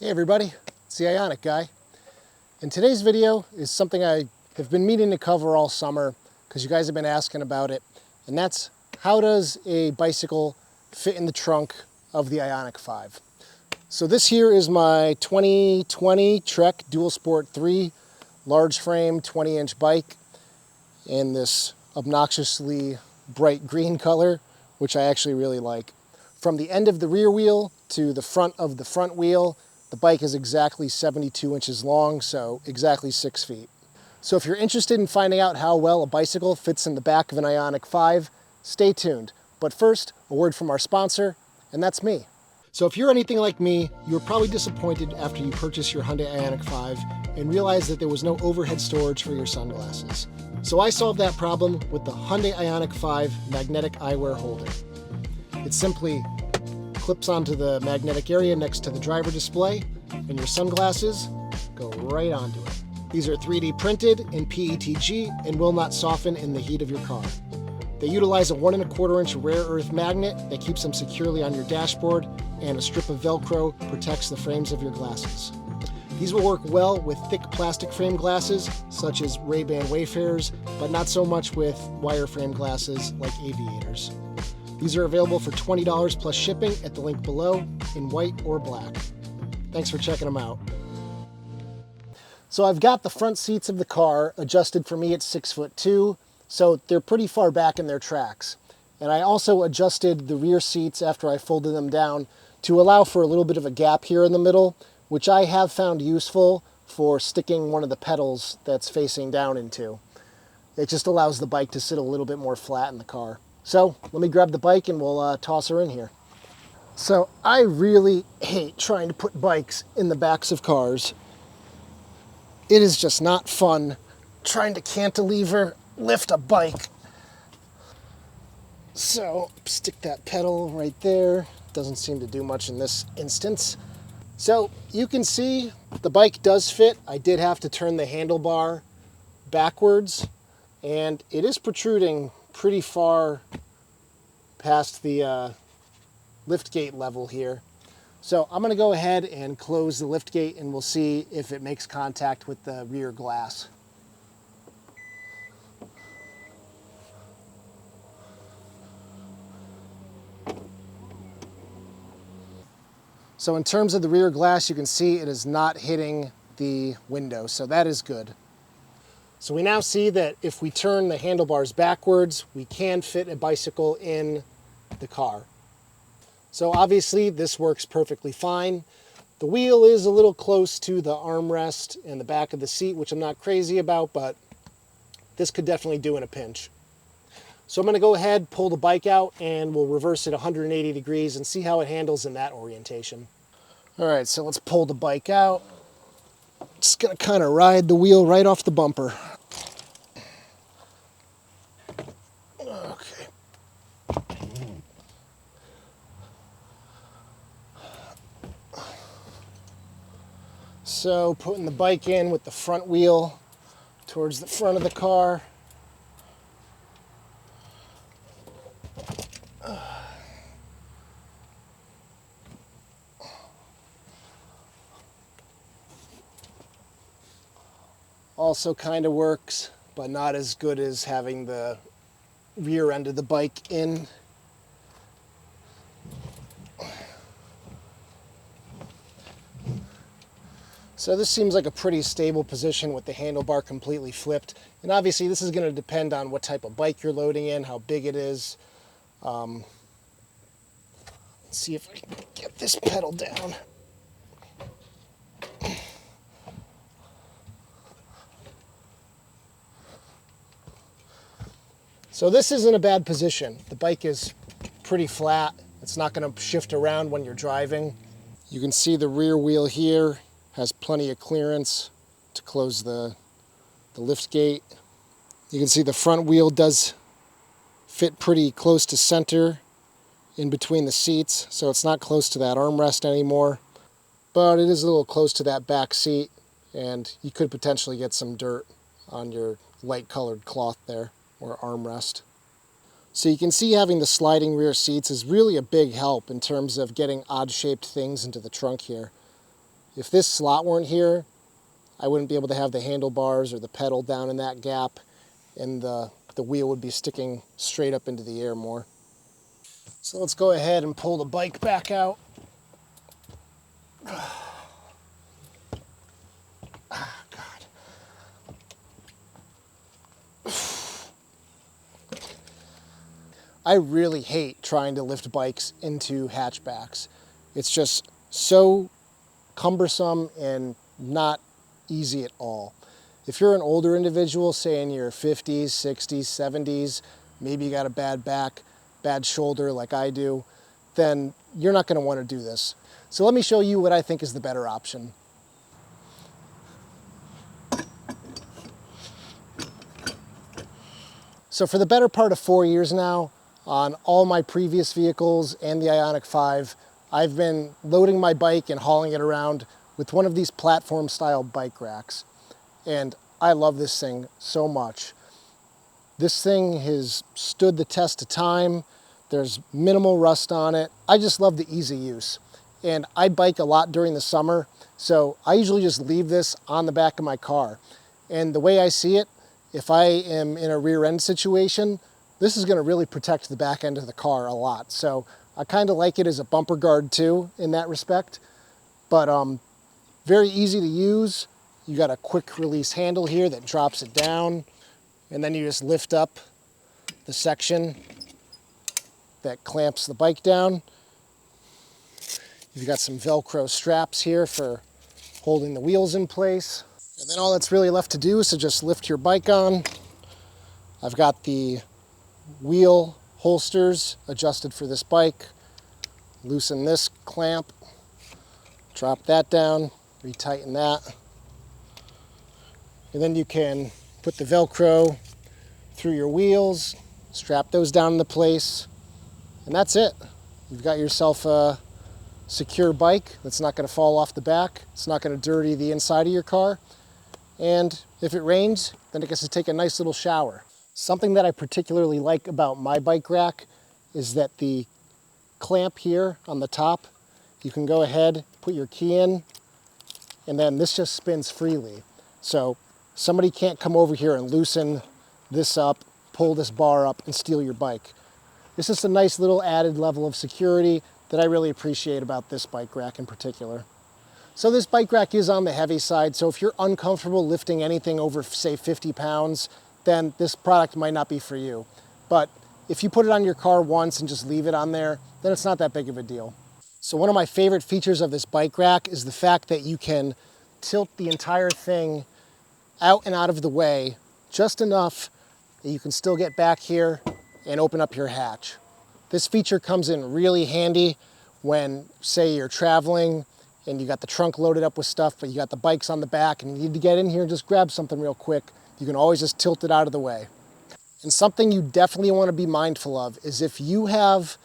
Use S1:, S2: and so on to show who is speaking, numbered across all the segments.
S1: Hey everybody, it's the Ioniq guy. And today's video is something I have been meaning to cover all summer because you guys have been asking about it. And that's, how does a bicycle fit in the trunk of the Ioniq 5? So this here is my 2020 Trek Dual Sport 3 large frame 20-inch bike in this obnoxiously bright green color, which I actually really like. From the end of the rear wheel to the front of the front wheel, the bike is exactly 72 inches long, so exactly 6 feet. So if you're interested in finding out how well a bicycle fits in the back of an Ioniq 5, stay tuned. But first, a word from our sponsor, and that's me. So if you're anything like me, you were probably disappointed after you purchased your Hyundai Ioniq 5 and realized that there was no overhead storage for your sunglasses. So I solved that problem with the Hyundai Ioniq 5 magnetic eyewear holder. It simply clips onto the magnetic area next to the driver display, and your sunglasses go right onto it. These are 3D printed in PETG and will not soften in the heat of your car. They utilize a 1 1/4 inch rare earth magnet that keeps them securely on your dashboard, and a strip of Velcro protects the frames of your glasses. These will work well with thick plastic frame glasses such as Ray-Ban Wayfarers, but not so much with wireframe glasses like aviators. These are available for $20 plus shipping at the link below in white or black. Thanks for checking them out. So I've got the front seats of the car adjusted for me at 6'2", so they're pretty far back in their tracks. And I also adjusted the rear seats after I folded them down to allow for a little bit of a gap here in the middle, which I have found useful for sticking one of the pedals that's facing down into. It just allows the bike to sit a little bit more flat in the car. So let me grab the bike and we'll toss her in here. So I really hate trying to put bikes in the backs of cars. It is just not fun trying to cantilever lift a bike. So stick that pedal right there. Doesn't seem to do much in this instance. So you can see the bike does fit. I did have to turn the handlebar backwards, and it is protruding pretty far past the liftgate level here. So I'm going to go ahead and close the liftgate and we'll see if it makes contact with the rear glass. So in terms of the rear glass, you can see it is not hitting the window, so that is good. So we now see that if we turn the handlebars backwards, we can fit a bicycle in the car. So obviously this works perfectly fine. The wheel is a little close to the armrest and the back of the seat, which I'm not crazy about, but this could definitely do in a pinch. So I'm going to go ahead, pull the bike out, and we'll reverse it 180 degrees and see how it handles in that orientation. All right, so let's pull the bike out. Just going to kind of ride the wheel right off the bumper. Okay. So putting the bike in with the front wheel towards the front of the car. Also kind of works, but not as good as having the rear end of the bike in. So this seems like a pretty stable position with the handlebar completely flipped. And obviously this is going to depend on what type of bike you're loading in, how big it is. Let's see if I can get this pedal down. So this isn't a bad position. The bike is pretty flat. It's not going to shift around when you're driving. You can see the rear wheel here has plenty of clearance to close the lift gate. You can see the front wheel does fit pretty close to center in between the seats, so it's not close to that armrest anymore, but it is a little close to that back seat, and you could potentially get some dirt on your light colored cloth there, or armrest. So you can see having the sliding rear seats is really a big help in terms of getting odd shaped things into the trunk here. If this slot weren't here, I wouldn't be able to have the handlebars or the pedal down in that gap, and the wheel would be sticking straight up into the air more. So let's go ahead and pull the bike back out. Ah, God. I really hate trying to lift bikes into hatchbacks. It's just so cumbersome and not easy at all. If you're an older individual, say in your 50s, 60s, 70s, maybe you got a bad back, bad shoulder like I do, then you're not going to want to do this. So let me show you what I think is the better option. So for the better part of 4 years now, on all my previous vehicles and the Ioniq 5, I've been loading my bike and hauling it around with one of these platform style bike racks. And I love this thing so much. This thing has stood the test of time. There's minimal rust on it. I just love the easy use. And I bike a lot during the summer, so I usually just leave this on the back of my car. And the way I see it, if I am in a rear end situation, this is gonna really protect the back end of the car a lot. So I kind of like it as a bumper guard too in that respect. But very easy to use. You got a quick release handle here that drops it down, and then you just lift up the section that clamps the bike down. You've got some Velcro straps here for holding the wheels in place. And then all that's really left to do is to just lift your bike on. I've got the wheel holsters adjusted for this bike. Loosen this clamp, drop that down, retighten that. And then you can put the Velcro through your wheels, strap those down into place, and that's it. You've got yourself a secure bike that's not going to fall off the back. It's not going to dirty the inside of your car. And if it rains, then it gets to take a nice little shower. Something that I particularly like about my bike rack is that the clamp here on the top, you can go ahead, put your key in, and then this just spins freely. So somebody can't come over here and loosen this up, pull this bar up, and steal your bike. It's just a nice little added level of security that I really appreciate about this bike rack in particular. So this bike rack is on the heavy side, so if you're uncomfortable lifting anything over, say, 50 pounds, then this product might not be for you. But if you put it on your car once and just leave it on there, then it's not that big of a deal. So one of my favorite features of this bike rack is the fact that you can tilt the entire thing out and out of the way just enough that you can still get back here and open up your hatch. This feature comes in really handy when, say, you're traveling and you got the trunk loaded up with stuff, but you got the bikes on the back and you need to get in here and just grab something real quick. You can always just tilt it out of the way. And something you definitely want to be mindful of is if you have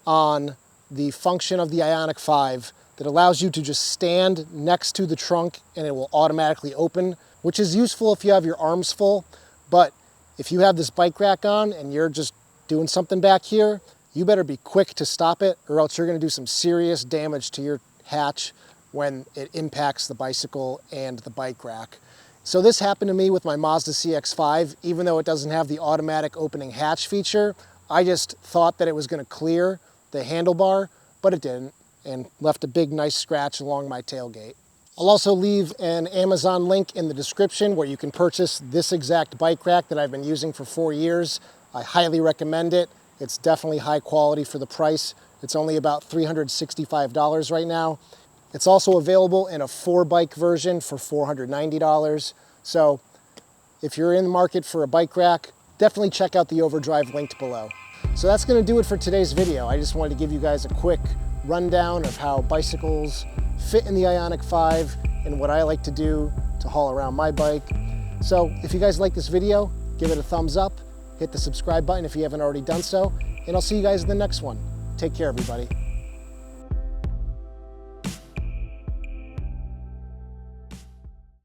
S1: on the function of the Ioniq 5 that allows you to just stand next to the trunk and it will automatically open, which is useful if you have your arms full. But if you have this bike rack on and you're just doing something back here, you better be quick to stop it, or else you're going to do some serious damage to your hatch when it impacts the bicycle and the bike rack. So this happened to me with my Mazda CX-5. Even though it doesn't have the automatic opening hatch feature, I just thought that it was going to clear the handlebar, but it didn't, and left a big nice scratch along my tailgate. I'll also leave an Amazon link in the description where you can purchase this exact bike rack that I've been using for 4 years. I highly recommend it. It's definitely high quality for the price. It's only about $365 right now. It's also available in a 4-bike version for $490. So if you're in the market for a bike rack, definitely check out the Overdrive linked below. So that's going to do it for today's video. I just wanted to give you guys a quick rundown of how bicycles fit in the Ioniq 5 and what I like to do to haul around my bike. So if you guys like this video, give it a thumbs up, hit the subscribe button if you haven't already done so, and I'll see you guys in the next one. Take care, everybody.